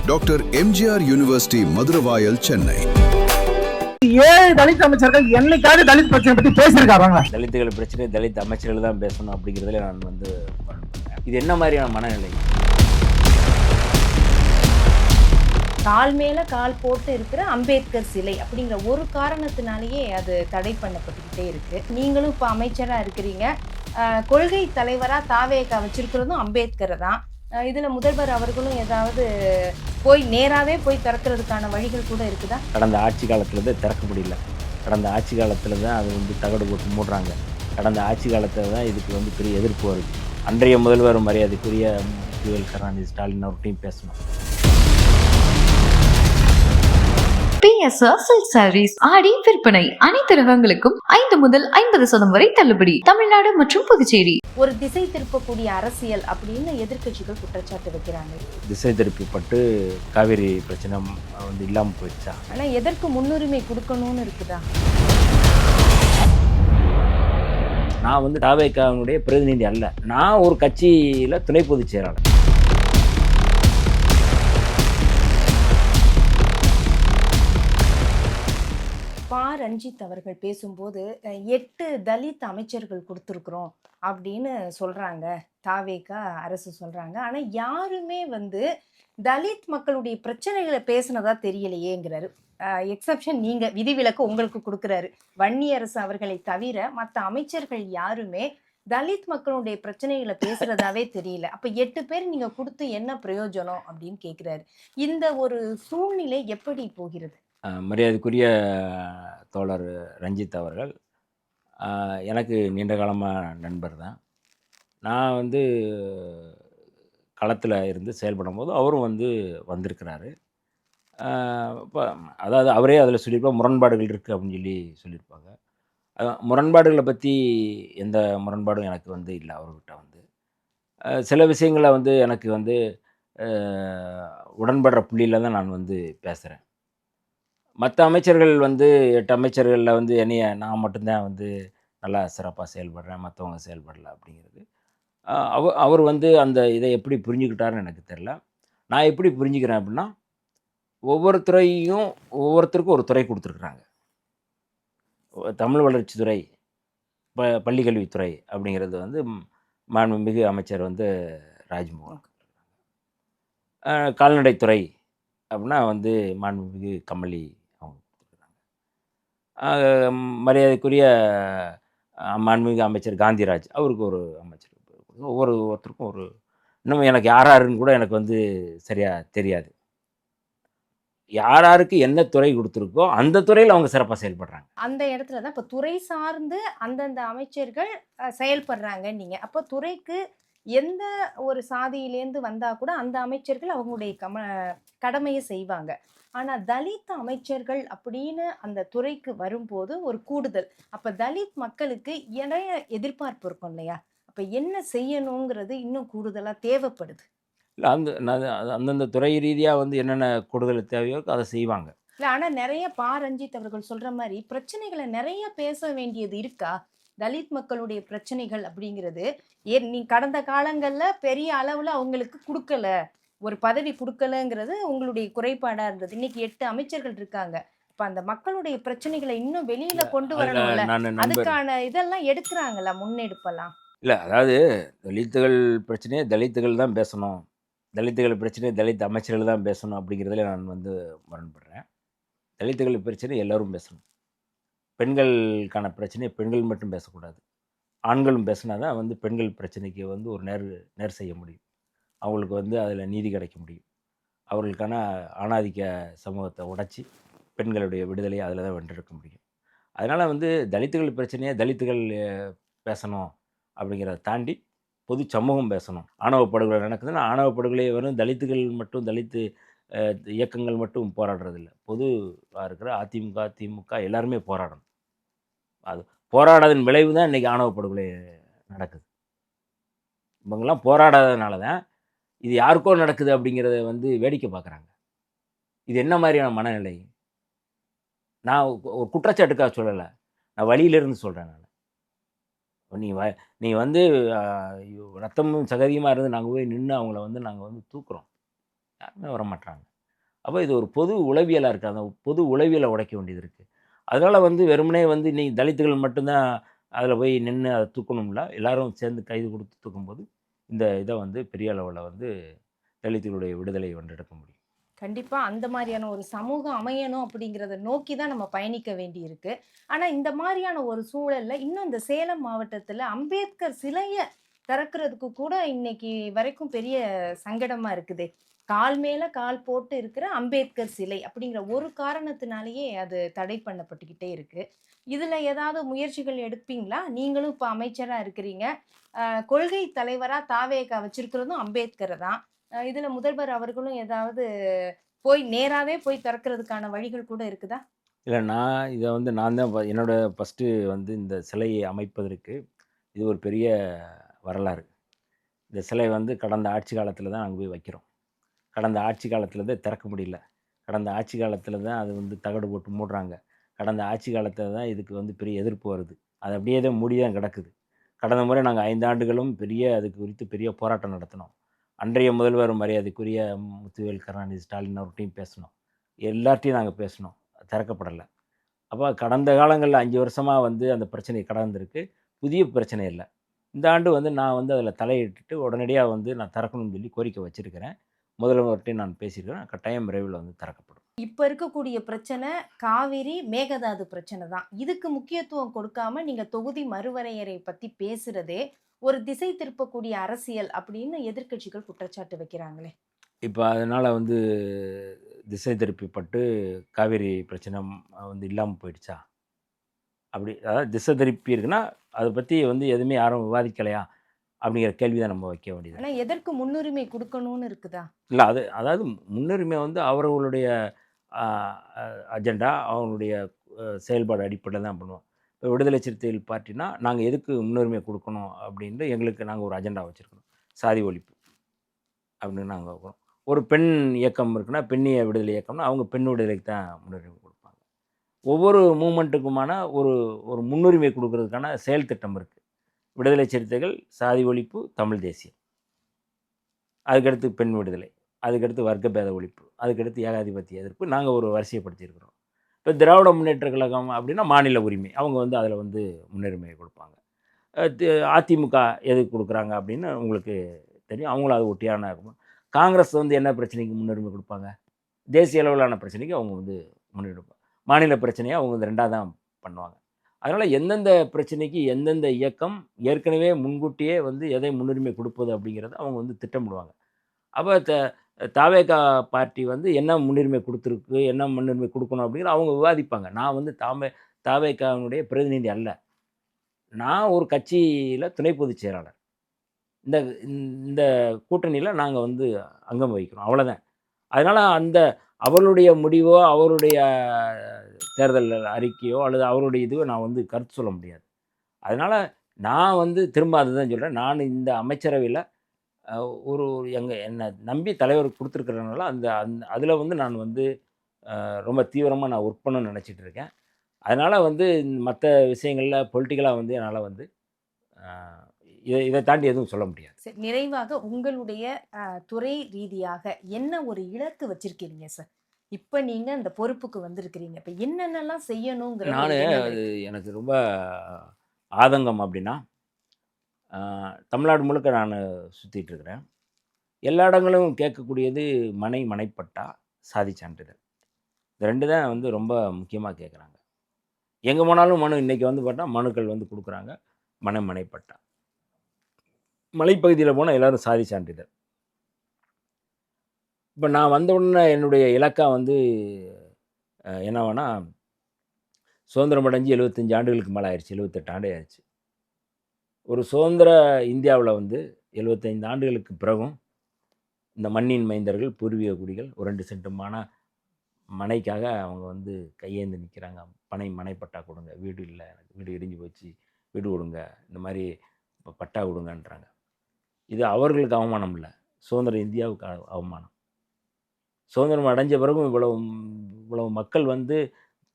Doctor MGR university Maduravoyal, Chennai. 7 Dalit அமைச்சர்கள் என்னைக்காவது தலித் பிரச்சனை பத்தி பேசியிருக்காங்க? தலித்துகள் பிரச்சனை தலித் அமைச்சர்கள் தான் பேசணும் அப்படிங்கிறதுல நான் வந்து இது என்ன மாதிரியான மனநிலை? கால் மேல கால் போட்டு இருக்கிற அம்பேத்கர் சிலை அப்படிங்கிற ஒரு காரணத்தினாலேயே அது தடை பண்ணப்பட்டுக்கிட்டே இருக்கு. நீங்களும் இப்போ அமைச்சரா இருக்கிறீங்க, கொள்கை தலைவரா தாவேகா வச்சிருக்கிறதும் அம்பேத்கரை தான். இதுல முதல்வர் அவர்களும் ஏதாவது நேராவே போய் திறக்கிறதுக்கான வழிகள் கூட இருக்குதா? கடந்த ஆட்சி காலத்துல தான் திறக்க முடியல. கடந்த ஆட்சி காலத்துல தான் அது வந்து தகடு போட்டு மூடுறாங்க. கடந்த ஆட்சி காலத்தில் தான் இதுக்கு வந்து பெரிய எதிர்ப்பு வருது. அன்றைய முதல்வர் மரியாதைக்குரிய முத்துவேல் கருணாநிதி ஸ்டாலின் அவர்கிட்டையும் பேசணும். PSR Silk Sarees ஆடி விற்பனை அனைத்து ரகங்களுக்கும் 5 முதல் 50% வரை தள்ளுபடி. தமிழ்நாடு மற்றும் புதுச்சேரி. ஒரு திசை திருப்பக்கூடிய அரசியல் அப்படின்னு எதிர்க்கட்சிகள் குற்றச்சாட்டு வைக்கிறாங்க. திசை திருப்பப்பட்டு காவிரி பிரச்சனை வந்து இல்லாமல் போயிடுச்சா? ஆனா எதற்கு முன்னுரிமை கொடுக்கணும்னு இருக்குதா? நான் வந்து தாவேகாவினுடைய பிரதிநிதி அல்ல. நான் ஒரு கட்சியில துணை பொதுச் செயலாளர். ரஞ்சித் அவர்கள் பேசும்போது 8 தலித் அமைச்சர்கள் கொடுத்துருக்குறோம் அப்படின்னு சொல்றாங்க, தாவேகா அரசு சொல்றாங்க. ஆனா யாருமே வந்து தலித் மக்களுடைய பிரச்சனைகளை பேசுனதா தெரியலையேங்கிறாரு. எக்ஸப்ஷன் நீங்க, விதிவிலக்கு உங்களுக்கு கொடுக்குறாரு. வன்னியரசு அவர்களை தவிர மற்ற அமைச்சர்கள் யாருமே தலித் மக்களுடைய பிரச்சனைகளை பேசுறதாவே தெரியல. அப்ப 8 பேர் நீங்க கொடுத்து என்ன பிரயோஜனம் அப்படின்னு கேட்கிறாரு. இந்த ஒரு சூழ்நிலை எப்படி போகிறது? மரியாதைக்குரிய தோழர் ரஞ்சித் அவர்கள் எனக்கு நீண்ட காலமாக நண்பர் தான். நான் வந்து களத்தில் இருந்து செயல்படும் போது அவரும் வந்து வந்திருக்கிறாரு. இப்போ அதாவது அவரே அதில் சொல்லியிருப்பாங்க, முரண்பாடுகள் இருக்குது அப்படின்னு சொல்லியிருப்பாங்க. முரண்பாடுகளை பற்றி எந்த முரண்பாடும் எனக்கு வந்து இல்லை. அவர்கிட்ட வந்து சில விஷயங்களை வந்து எனக்கு வந்து உடன்படுற புள்ளியில் தான் நான் வந்து பேசுகிறேன். மற்ற அமைச்சர்கள் வந்து 8 அமைச்சர்களில் வந்து நான் மட்டும்தான் வந்து நல்லா சிறப்பாக செயல்படுறேன், மற்றவங்க செயல்படலை அப்படிங்கிறது அவர் வந்து அந்த இதை எப்படி புரிஞ்சுக்கிட்டாருன்னு எனக்கு தெரில. நான் எப்படி புரிஞ்சுக்கிறேன் அப்படின்னா, ஒவ்வொரு துறையும் ஒவ்வொருத்தருக்கும் ஒரு துறை கொடுத்துருக்குறாங்க. தமிழ் வளர்ச்சித்துறை, பள்ளிக்கல்வித்துறை அப்படிங்கிறது வந்து மாண்புமிகு அமைச்சர் வந்து ராஜ்மோகன். கால்நடைத்துறை அப்படின்னா வந்து மாண்புமிகு கமலி அவங்க கொடுத்துருக்குறாங்க. மரியாதைக்குரிய மாண்புமிகு அமைச்சர் காந்திராஜ் அவருக்கு ஒரு அமைச்சர். ஒவ்வொருத்தருக்கும் ஒரு, இன்னும் எனக்கு யாருன்னு கூட எனக்கு வந்து சரியாக தெரியாது. யாருக்கு என்ன துறை கொடுத்துருக்கோ அந்த துறையில் அவங்க சிறப்பாக செயல்படுறாங்க. அந்த இடத்துல தான் இப்போ துறை சார்ந்து அந்தந்த அமைச்சர்கள் செயல்படுறாங்க. நீங்கள் அப்போ துறைக்கு எந்த ஒரு சாதியிலேருந்து வந்தால் கூட அந்த அமைச்சர்கள் அவங்களுடைய கடமையை செய்வாங்க. ஆனால் தலித் அமைச்சர்கள் அப்படின்னு அந்த துறைக்கு வரும்போது ஒரு கூடுதல், அப்போ தலித் மக்களுக்கு நிறைய எதிர்பார்ப்பு இருக்கும் இல்லையா? அப்போ என்ன செய்யணுங்கிறது இன்னும் கூடுதலாக தேவைப்படுது. இல்லை, அந்தந்த துறை ரீதியாக வந்து என்னென்ன கூடுதல் தேவையோ அதை செய்வாங்க. இல்லை, ஆனால் நிறைய ரஞ்சித் அவர்கள் சொல்கிற மாதிரி பிரச்சனைகளை நிறைய பேச வேண்டியது இருக்கா? தலித் மக்களுடைய பிரச்சனைகள் அப்படிங்கிறது நீ கடந்த காலங்களில் பெரிய அளவில் அவங்களுக்கு கொடுக்கல, ஒரு பதவி கொடுக்கலங்கிறது உங்களுடைய குறைபாடாக இருந்தது. இன்னைக்கு 8 அமைச்சர்கள் இருக்காங்க. இப்போ அந்த மக்களுடைய பிரச்சனைகளை இன்னும் வெளியில் கொண்டு வரணும்ல, அதுக்கான இதெல்லாம் எடுக்கிறாங்களா, முன்னெடுப்பெல்லாம்? இல்லை, அதாவது தலித்துகள் பிரச்சனையை தலித்துகள் தான் பேசணும், தலித்துகள் பிரச்சனையை தலித் அமைச்சர்கள் தான் பேசணும் அப்படிங்கிறதுல நான் வந்து முரண்படுறேன். தலித்துகள் பிரச்சனை எல்லோரும் பேசணும். பெண்களுக்கான பிரச்சனையை பெண்கள் மட்டும் பேசக்கூடாது, ஆண்களும் பேசினா தான் வந்து பெண்கள் பிரச்சனைக்கு வந்து ஒரு நேர் செய்ய முடியும். அவங்களுக்கு வந்து அதில் நீதி கிடைக்க முடியும். அவர்களுக்கான ஆணாதிக்க சமூகத்தை உடைச்சி பெண்களுடைய விடுதலையை அதில் தான் வென்றெடுக்க முடியும். அதனால் வந்து தலித்துகள் பிரச்சனையை தலித்துகள் பேசணும் அப்படிங்கிறத தாண்டி பொது சமூகம் பேசணும். ஆணவ படுகொலை நடக்குதுன்னா ஆணவ படுகொலை வெறும் தலித்துகள் மட்டும், தலித்து இயக்கங்கள் மட்டும் போராடுறதில்ல. பொதுவாக இருக்கிற அதிமுக, திமுக எல்லாருமே போராடணும். அது போராடாதன் விளைவு தான் இன்றைக்கி ஆணவ படுகொலை நடக்குது. இவங்கெல்லாம் போராடாததுனால தான் இது யாருக்கோ நடக்குது அப்படிங்கிறத வந்து வேடிக்கை பார்க்குறாங்க. இது என்ன மாதிரியான மனநிலை? நான் ஒரு குற்றச்சாட்டுக்காக சொல்லலை, நான் வழியிலிருந்து சொல்கிறேன். நீ வந்து ரத்தமும் சகதியுமாக இருந்து நாங்கள் போய் நின்று அவங்கள வந்து நாங்கள் வந்து தூக்குறோம், யாருமே வரமாட்டாங்க. அப்போ இது ஒரு பொது உளவியலாக இருக்குது. அந்த பொது உளவியலை உடைக்க வேண்டியது இருக்குது. அதனால் வந்து வெறுமனே வந்து நீ தலித்துகள் மட்டும்தான் அதில் போய் நின்று அதை தூக்கணும்ல, எல்லாரும் சேர்ந்து கைது கொடுத்து தூக்கும்போது இந்த இதை வந்து பெரிய அளவில் வந்து தலித்துகளுடைய விடுதலை வென்றெடுக்க முடியும். கண்டிப்பா அந்த மாதிரியான ஒரு சமூகம் அமையணும் அப்படிங்கிறத நோக்கி தான் நம்ம பயணிக்க வேண்டியிருக்கு. ஆனா இந்த மாதிரியான ஒரு சூழல்ல இன்னும் இந்த சேலம் மாவட்டத்துல அம்பேத்கர் சிலைய திறக்கிறதுக்கு கூட இன்னைக்கு வரைக்கும் பெரிய சங்கடமா இருக்குதே. கால் மேல கால் போட்டு இருக்கிற அம்பேத்கர் சிலை அப்படிங்கிற ஒரு காரணத்தினாலேயே அது தடை பண்ணப்பட்டுக்கிட்டே இருக்கு. இதுல ஏதாவது முயற்சிகள் எடுப்பீங்களா? நீங்களும் இப்ப அமைச்சரா இருக்கிறீங்க. கொள்கை தலைவரா தாவேகா வச்சிருக்கிறதும் அம்பேத்கர தான். இதுல முதல்வர் அவர்களும் ஏதாவது நேராவே போய் திறக்கிறதுக்கான வழிகள் கூட இருக்குதா? இல்லை, இதை வந்து நான் தான் என்னோட ஃபஸ்ட்டு வந்து இந்த சிலையை அமைப்பதற்கு இது ஒரு பெரிய வரலாறு. இந்த சிலை வந்து கடந்த ஆட்சி காலத்தில் தான் நாங்கள் போய் வைக்கிறோம். கடந்த ஆட்சி காலத்தில் தான் திறக்க முடியல. கடந்த ஆட்சி காலத்தில் தான் அது வந்து தகடு போட்டு மூடுறாங்க. கடந்த ஆட்சி காலத்தில் தான் இதுக்கு வந்து பெரிய எதிர்ப்பு வருது. அது அப்படியே தான் மூடி தான் கிடக்குது. கடந்த முறை நாங்கள் 5 ஆண்டுகளும் அதுக்கு குறித்து பெரிய போராட்டம் நடத்தினோம். அன்றைய முதல்வர் மரியாதைக்குரிய முத்துவேல் கருணாநிதி ஸ்டாலின் அவர்கிட்டையும் பேசினோம். எல்லார்ட்டையும் நாங்கள் பேசினோம். திறக்கப்படலை. அப்போ கடந்த காலங்கள்ல 5 வருஷமா வந்து அந்த பிரச்சனை கடந்திருக்கு. புதிய பிரச்சனை இல்ல. இந்த ஆண்டு வந்து நான் வந்து அதில தலையிட்டுட்டு உடனடியா வந்து நான் திறக்கணும்னு சொல்லி கோரிக்கை வச்சிருக்கிறேன். முதல்வர்ட்டயும் நான் பேசியிருக்கிறேன். கட்டாயம் விரைவில் வந்து திறக்கப்படும். இப்ப இருக்கக்கூடிய பிரச்சனை காவிரி, மேகதாது பிரச்சனை தான். இதுக்கு முக்கியத்துவம் கொடுக்காம நீங்க தொகுதி மறுவரையறை பத்தி பேசுறதே ஒரு திசை திருப்பக்கூடிய அரசியல் அப்படின்னு எதிர்க்கட்சிகள் குற்றச்சாட்டு வைக்கிறாங்களே. இப்ப அதனால வந்து திசை திருப்பப்பட்டு காவிரி பிரச்சனை வந்து இல்லாம போயிடுச்சா? அப்படி அதாவது திசை திருப்பி இருக்குன்னா, அத பத்தி வந்து எதுவுமே யாரும் விவாதிக்கலையா? அப்படிங்கிற கேள்வி தான் நம்ம வைக்க வேண்டியது ஆனா இருக்கு. எதற்கு முன்னுரிமை குடுக்கணும்னு இருக்குதா? இல்ல அதாவது முன்னுரிமை வந்து அவர்களுடைய அ அ அஜெண்டா, அவங்களுடைய செயல்பாடு அடிப்படையில தான் பண்ணுவோம். இப்ப விடுதலை சிறுத்தைகள் பார்ட்டினா, நாங்க எதுக்கு முன்னுரிமை குடுக்கணும் அப்படின்னு எங்களுக்கு நாங்க ஒரு அஜெண்டா வச்சிருக்கோம். சாதி ஒழிப்பு அப்படின்னு நாங்க வைக்கிறோம். ஒரு பெண் இயக்கம் இருக்குன்னா, பெண்ணிய விடுதலை இயக்கம்னா, அவங்க பெண் விடுதலைக்கு தான் முன்னுரிமை குடுப்பாங்க. ஒவ்வொரு மூவ்மெண்ட்டுக்குமான ஒரு ஒரு முன்னுரிமை குடுக்குறதுக்கான செயல் திட்டம் இருக்கு. விடுதலை சிறுத்தைகள், சாதி ஒழிப்பு, தமிழ் தேசியம். அதுக்கடுத்து பெண் விடுதலை. அதுக்கடுத்து வர்க்க பேத ஒழிப்பு. அதுக்கடுத்து ஏகாதிபத்திய எதிர்ப்பு. நாங்க ஒரு வரிசைப்படுத்தியிருக்கிறோம். இப்ப திராவிட முன்னேற்றக் கழகம் அப்படின்னா மாநில உரிமை. அவங்க வந்து அதில வந்து முன்னுரிமை குடுப்பாங்க. அ தி அதிமுக எதுக்கு குடுக்குறாங்க அப்படின்னு உங்களுக்கு தெரியும். அவங்களும் அது ஒட்டியான இருக்கும். காங்கிரஸ் வந்து என்ன பிரச்சனைக்கு முன்னுரிமை குடுப்பாங்க? தேசிய அளவிலான பிரச்சனைக்கு அவங்க வந்து முன்னுரிமை குடுப்பாங்க. மாநில பிரச்சனைய அவங்க வந்து 2ஆ தான் பண்ணுவாங்க. அதனால எந்தெந்த பிரச்சனைக்கு எந்தெந்த இயக்கம் ஏற்கனவே முன்கூட்டியே வந்து எதை முன்னுரிமை குடுப்பது அப்படிங்கிறத அவங்க வந்து திட்டமிடுவாங்க. அப்ப தாவேகா பார்ட்டி வந்து என்ன முன்னுரிமை குடுத்துருக்கு, என்ன முன்னுரிமை குடுக்கணும் அப்படிங்கிறத அவங்க விவாதிப்பாங்க. நான் வந்து தாவேகாவினுடைய பிரதிநிதி அல்ல. நான் ஒரு கட்சியில துணை பொதுச் செயலாளர். இந்த இந்த கூட்டணியில நாங்க வந்து அங்கம் வகிக்கிறோம். அவ்வளோதான். அதனால அவர்களுடைய முடிவோ, அவருடைய தேர்தல் அறிக்கையோ அல்லது அவருடைய இதுவோ நான் வந்து கருத்து சொல்ல முடியாது. அதனால நான் வந்து திரும்ப அதுதான் சொல்றேன். நான் இந்த அமைச்சரவையில அ ஒரு என்ன நம்பி தலைவர் குடுத்துருக்கிறதுனால அதில வந்து நான் வந்து ரொம்ப தீவிரமா நான் ஒர்க் பண்ணணும்னு நெனச்சிட்டு இருக்கேன். அதனால வந்து மத்த விஷயங்கள்ல பொலிட்டிக்கலா வந்து என்னால வந்து அ இத தாண்டி எதுவும் சொல்ல முடியாது. சரி, நிறைவாக உங்களுடைய துறை ரீதியாக என்ன ஒரு இலக்கு வச்சிருக்கிறீங்க சார்? இப்ப நீங்க அந்த பொறுப்புக்கு வந்திருக்கிறீங்க. இப்ப என்னென்னலாம் செய்யணுங்கிற ஒரு நானு எண்ணம் அது இருக்கு? எனக்கு ரொம்ப ஆதங்கம் அப்டின்னா, அ தமிழ்நாடு முழுக்க நானு சுத்திட்டு இருக்கிறேன். எல்லா இடங்களும் கேட்கக்கூடியது மனைப்பட்டா, சாதி சான்றிதழ். இந்த 2 தான் வந்து ரொம்ப முக்கியமா கேட்குறாங்க. எங்க போனாலும் மனு இன்னைக்கு வந்து பார்த்தா மனுக்கள் வந்து குடுக்குறாங்க. மனைப்பட்டா. மலைப்பகுதியில போனா எல்லாரும் சாதி சான்றிதழ். இப்ப நான் வந்த உடனே என்னுடைய இலக்கா வந்து என்னவான்னா, சுதந்திரம் அடைஞ்சு 75 ஆண்டுகளுக்கு மேல ஆயிருச்சு. 78 ஆண்டு ஆயிருச்சு. ஒரு சுதந்திர இந்தியாவுல வந்து 75 ஆண்டுகளுக்கு பிறகும், இந்த மண்ணின் மைந்தர்கள், பூர்வீக குடிகள் ஒரு 2 சென்ட் மனைக்காக அவங்க வந்து கையேந்தி நிக்கிறாங்க. மனைப்பட்டா குடுங்க. வீடு இல்ல எனக்கு. வீடு இடிஞ்சு போச்சு. வீடு குடுங்க. இந்த மாரி பட்டா குடுங்கன்றாங்க. இது அவர்களுக்கு அவமானம் இல்ல. சுதந்திர இந்தியாவுக்கு அவமானம். சுதந்திரம் அடைஞ்ச பிறகும் இவ்வளவு மக்கள் வந்து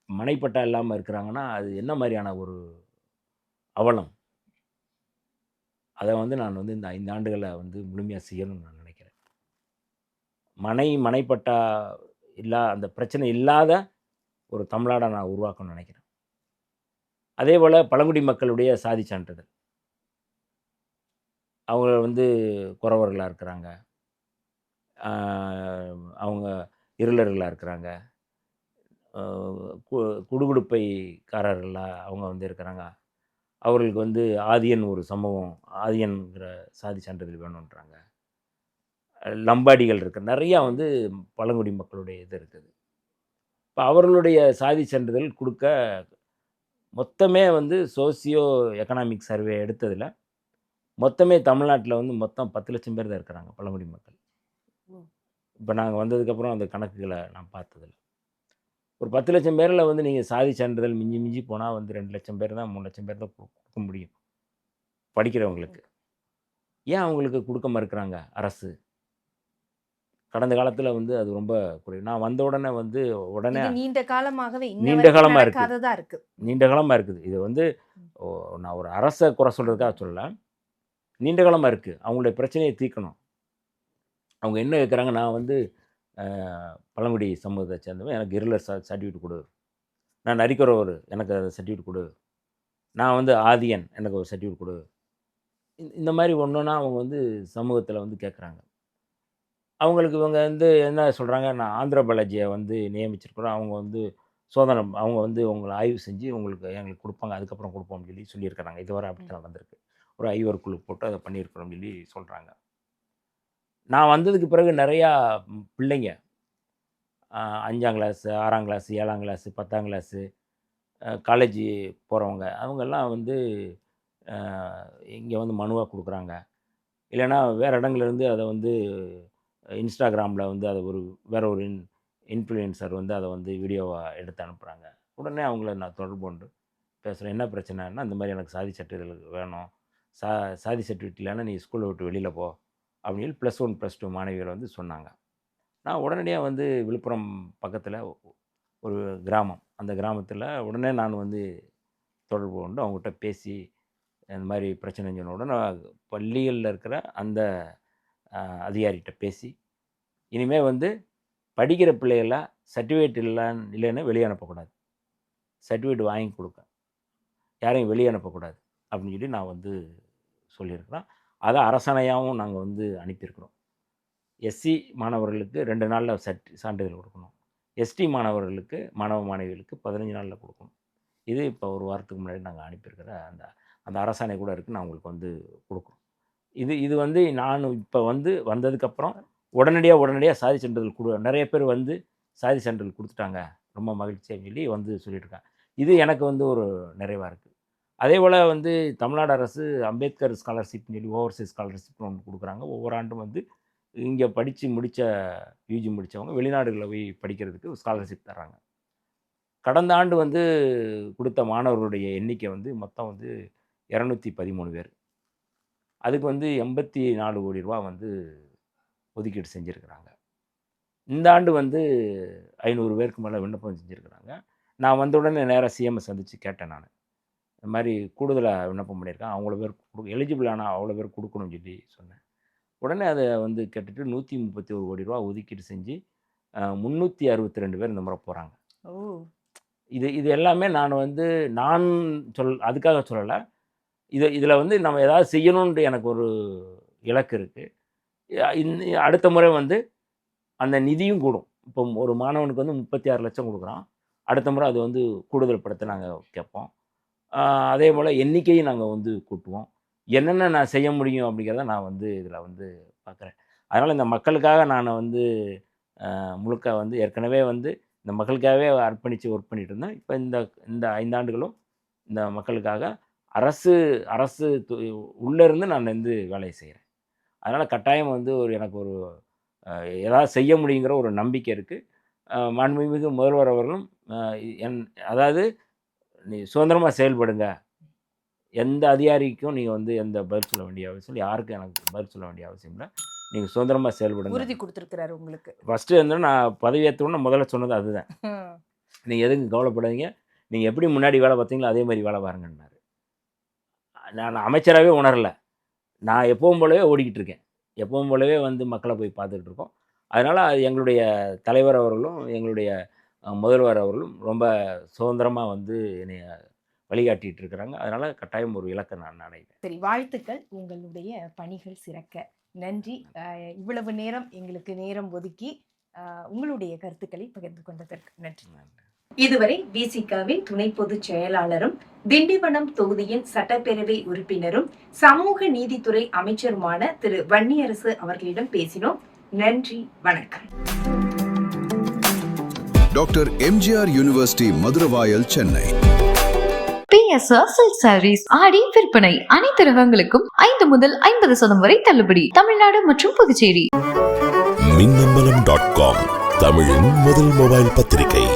மனைப்பட்டா இல்லாம இருக்கிறாங்கன்னா, அது என்ன மாரியான ஒரு அவலம்? அத வந்து நான் வந்து இந்த 5 ஆண்டுகள வந்து முழுமையா செய்யணும்னு நான் நினைக்கிறேன். மனைப்பட்டா அந்த பிரச்சனை இல்லாத ஒரு தமிழ்நாடை நான் உருவாக்கணும்னு நினைக்கிறேன். அதே போல் பழங்குடி மக்களுடைய சாதி சான்றிதழ், அவங்க வந்து குறவர்களாக இருக்கிறாங்க, அவங்க இருளர்களாக இருக்கிறாங்க, குடுகுடுப்பைக்காரர்களாக அவங்க வந்து இருக்கிறாங்க. அவர்களுக்கு வந்து ஆதியன் ஒரு சமூகம், ஆதியன்கிற சாதி சான்றிதழ் வேணுன்றாங்க. லம்பாடிகள் இருக்கு, நிறையா வந்து பழங்குடி மக்களுடைய இது இருக்குது. இப்போ அவர்களுடைய சாதி சான்றிதழ் கொடுக்க மொத்தமே வந்து சோசியோ எக்கனாமிக் சர்வே எடுத்ததில் மொத்தமே தமிழ்நாட்டில் வந்து மொத்தம் 10 லட்சம் பேர் தான் இருக்கிறாங்க பழங்குடி மக்கள். இப்போ நாங்கள் வந்ததுக்கப்புறம் அந்த கணக்குகளை நான் பார்த்ததில்ல. ஒரு 10 லட்சம் பேரில் வந்து நீங்கள் சாதி சான்றிதழ் மிஞ்சி மிஞ்சி போனால் வந்து 2 லட்சம் பேர் தான் 3 லட்சம் பேர் தான் கொடுக்க முடியும் படிக்கிறவங்களுக்கு. ஏன் அவங்களுக்கு கொடுக்க மறுக்கிறாங்க அரசு? கடந்த காலத்தில் வந்து அது ரொம்ப குறைவு. நான் வந்த உடனே வந்து உடனே நீண்ட காலமாகவே நீண்ட காலமாக இருக்கு. நீண்ட காலமாக இருக்குது. இது வந்து நான் ஒரு அரசை குறை சொல்கிறதுக்காக சொல்லலை, நீண்ட காலமாக இருக்குது. அவங்களுடைய பிரச்சனையை தீர்க்கணும். அவங்க என்ன கேட்குறாங்க, நான் வந்து பழங்குடி சமூகத்தை சேர்ந்தவன், எனக்கு இருளர் சர்டிஃபிகேட் கொடு, நான் நரிக்குறவர் எனக்கு அதை சர்டிஃபிகேட் கொடு, நான் வந்து ஆதியன் எனக்கு ஒரு சர்டிஃபிகேட் கொடு. இந்த மாதிரி ஒன்றுனா அவங்க வந்து சமூகத்தில் வந்து கேட்குறாங்க. அவங்களுக்கு இவங்க வந்து என்ன சொல்கிறாங்க, நான் ஆந்திர பாலாஜியை வந்து நியமிச்சிருக்கிறோம், அவங்க வந்து சோதனை, அவங்க வந்து உங்களை ஆய்வு செஞ்சு எங்களுக்கு கொடுப்பாங்க, அதுக்கப்புறம் கொடுப்போம்னு சொல்லியிருக்கிறாங்க. இதுவரை அப்படி தான் வந்திருக்கு. ஒரு ஐவர் குழு போட்டு அதை பண்ணியிருக்கிறோம்னு சொல்கிறாங்க. நான் வந்ததுக்கு பிறகு நிறையா பிள்ளைங்க 5ஆம் கிளாஸு, 6ஆம் கிளாஸு, 7ஆம் கிளாஸு, 10ஆம் கிளாஸு, காலேஜ் போகிறவங்க அவங்கெல்லாம் வந்து இங்கே வந்து மனுவாக கொடுக்குறாங்க. இல்லைன்னா வேறு இடங்கள்லேருந்து அதை வந்து இன்ஸ்டாகிராமில் வந்து அதை வேறு ஒரு இன்ஃப்ளூயன்சர் வந்து அதை வந்து வீடியோவாக எடுத்து அனுப்புகிறாங்க. உடனே அவங்கள நான் தொடர்பு கொண்டு பேசுகிறேன். என்ன பிரச்சனைன்னா, இந்த மாதிரி எனக்கு சாதி சர்டிஃபிகேட் வேணும், சாதி சர்டிஃபிகேட் இல்லைன்னா நீ ஸ்கூலை விட்டு வெளியில் போ அப்படின்னு +1 +2 மாணவிகள் வந்து சொன்னாங்க. நான் உடனடியாக வந்து விழுப்புரம் பக்கத்தில் ஒரு கிராமம், அந்த கிராமத்தில் உடனே நான் வந்து தொடர்பு கொண்டு அவங்ககிட்ட பேசி இந்த மாதிரி பிரச்சனை சொன்ன உடனே பள்ளிகளில் இருக்கிற அந்த அதிகாரிகிட்ட பேசி, இனிமேல் வந்து படிக்கிற பிள்ளைகளாம் சர்டிஃபிகேட் இல்லைன்னு வெளியே அனுப்பக்கூடாது, சர்டிஃபிகேட் வாங்கி கொடுக்க யாரையும் வெளியே அனுப்பக்கூடாது அப்படின்னு சொல்லி நான் வந்து சொல்லியிருக்கிறேன். அதை அரசாணையாகவும் நாங்கள் வந்து அனுப்பியிருக்கிறோம். எஸ்சி மாணவர்களுக்கு 2 நாளில் சான்றிதழ் கொடுக்கணும், எஸ்டி மாணவர்களுக்கு மாணவ மாணவிகளுக்கு 15 நாளில் கொடுக்கணும். இது இப்போ ஒரு வாரத்துக்கு முன்னாடி நாங்கள் அனுப்பியிருக்கிற அந்த அரசாணை கூட இருக்குது, நான் உங்களுக்கு வந்து கொடுக்குறோம். இது வந்து நான் இப்போ வந்ததுக்கப்புறம் உடனடியாக சாதி சான்றிதழ் நிறைய பேர் வந்து சாதி சான்றிதழ் கொடுத்துட்டாங்க, ரொம்ப மகிழ்ச்சியாக சொல்லி வந்து சொல்லியிருக்காங்க. இது எனக்கு வந்து ஒரு நிறைவாக இருக்குது. அதே போல் வந்து தமிழ்நாடு அரசு அம்பேத்கர் ஸ்காலர்ஷிப்னு சொல்லி ஓவர்சீஸ் ஸ்காலர்ஷிப்னு ஒன்று கொடுக்குறாங்க. ஒவ்வொரு ஆண்டும் வந்து இங்கே படித்து யூஜி முடித்தவங்க வெளிநாடுகளில் போய் படிக்கிறதுக்கு ஸ்காலர்ஷிப் தர்றாங்க. கடந்த ஆண்டு வந்து கொடுத்த மாணவர்களுடைய எண்ணிக்கை வந்து மொத்தம் வந்து 213 பேர். அதுக்கு வந்து 84 கோடி ரூபா வந்து ஒதுக்கீடு செஞ்சுருக்கிறாங்க. இந்த ஆண்டு வந்து 500 பேருக்கு மேலே விண்ணப்பம் செஞ்சுருக்கிறாங்க. நான் வந்த உடனே நேராக சிஎம்ஐ சந்தித்து கேட்டேன். நான் இந்த மாதிரி கூடுதலாக விண்ணப்பம் பண்ணியிருக்கேன், அவங்கள பேர் எலிஜிபிள் ஆனால் அவ்வளோ பேர் கொடுக்கணும்னு சொல்லி சொன்னேன். உடனே அதை வந்து கேட்டுட்டு 131 கோடி ரூபா ஒதுக்கீடு செஞ்சு 362 பேர் இந்த முறை போகிறாங்க. இது எல்லாமே நான் அதுக்காக சொல்லலை. இதில் வந்து நம்ம ஏதாவது செய்யணுன்ட்டு எனக்கு ஒரு இலக்கு இருக்குது. அடுத்த முறை வந்து அந்த நிதியும் கூடும். இப்போ ஒரு மாணவனுக்கு வந்து 36 லட்சம் கொடுக்குறோம், அடுத்த முறை அது வந்து கூடுதல் படுத்த நாங்கள் கேட்போம். அதே போல் எண்ணிக்கையும் நாங்கள் வந்து கூட்டுவோம். என்னென்ன நான் செய்ய முடியும் அப்படிங்கிறத நான் வந்து இதில் வந்து பார்க்குறேன். அதனால் இந்த மக்களுக்காக நான் வந்து முழுக்க வந்து ஏற்கனவே வந்து இந்த மக்களுக்காகவே அர்ப்பணித்து ஒர்க் பண்ணிகிட்டு இருந்தேன். இப்போ இந்த 5 ஆண்டுகளும் இந்த மக்களுக்காக அரசு உள்ளேருந்து நான் வந்து வேலையை செய்கிறேன். அதனால் கட்டாயம் வந்து எனக்கு ஒரு ஏதாவது செய்ய முடியுங்கிற ஒரு நம்பிக்கை இருக்குது. மாண்புமிகு முதல்வர் அவர்களும் அதாவது நீ சுதந்திரமாக செயல்படுங்க, எந்த அதிகாரிக்கும் நீங்கள் வந்து எந்த பதில் சொல்ல வேண்டிய அவசியம் இல்லை, யாருக்கும் எனக்கு பதில் சொல்ல வேண்டிய அவசியம் இல்லை, நீங்கள் சுதந்திரமாக செயல்படுங்க உறுதி கொடுத்துருக்கிறாரு உங்களுக்கு. ஃபஸ்ட்டு வந்து நான் பதவியேற்றோன்னு முதல்ல சொன்னது அதுதான். நீங்கள் எதுக்கும் கவலைப்படாதீங்க, நீங்கள் எப்படி முன்னாடி வேலை பார்த்தீங்களோ அதே மாதிரி வேலை பாருங்கன்னாரு. நான் அமைச்சராகவே உணரலை, நான் எப்பவும் போலவே ஓடிக்கிட்டு இருக்கேன், எப்பவும் போலவே வந்து மக்களை போய் பார்த்துக்கிட்டு இருக்கோம். அதனால் அது எங்களுடைய தலைவர் அவர்களும் எங்களுடைய முதல்வர் அவர்களும் ரொம்ப சுதந்திரமாக வந்து என்னை வழிகாட்டிகிட்டு இருக்கிறாங்க. அதனால் கட்டாயம் ஒரு இலக்கை நான் அடைவேன். சரி, வாழ்த்துக்கள். உங்களுடைய பணிகள் சிறக்க. நன்றி. இவ்வளவு நேரம் எங்களுக்கு நேரம் ஒதுக்கி உங்களுடைய கருத்துக்களை பகிர்ந்து கொண்டதற்கு நன்றி. இதுவரை விசிகாவின் துணை பொதுச் செயலாளரும் திண்டிவனம் தொகுதியின் சட்டப்பேரவை உறுப்பினரும் சமூக நீதித்துறை அமைச்சருமான திரு வன்னியரசு அவர்களிடம் பேசினோம். நன்றி, வணக்கம். Doctor MGR university Maduravoyal, Chennai. PSR Silk Sarees ஆடி விற்பனை. அனைத்து ரகங்களுக்கும் 5 முதல் 50% வரை தள்ளுபடி. தமிழ்நாடு மற்றும் புதுச்சேரி. மின்னம்பலம்.com தமிழின் முதல் மொபைல் பத்திரிகை.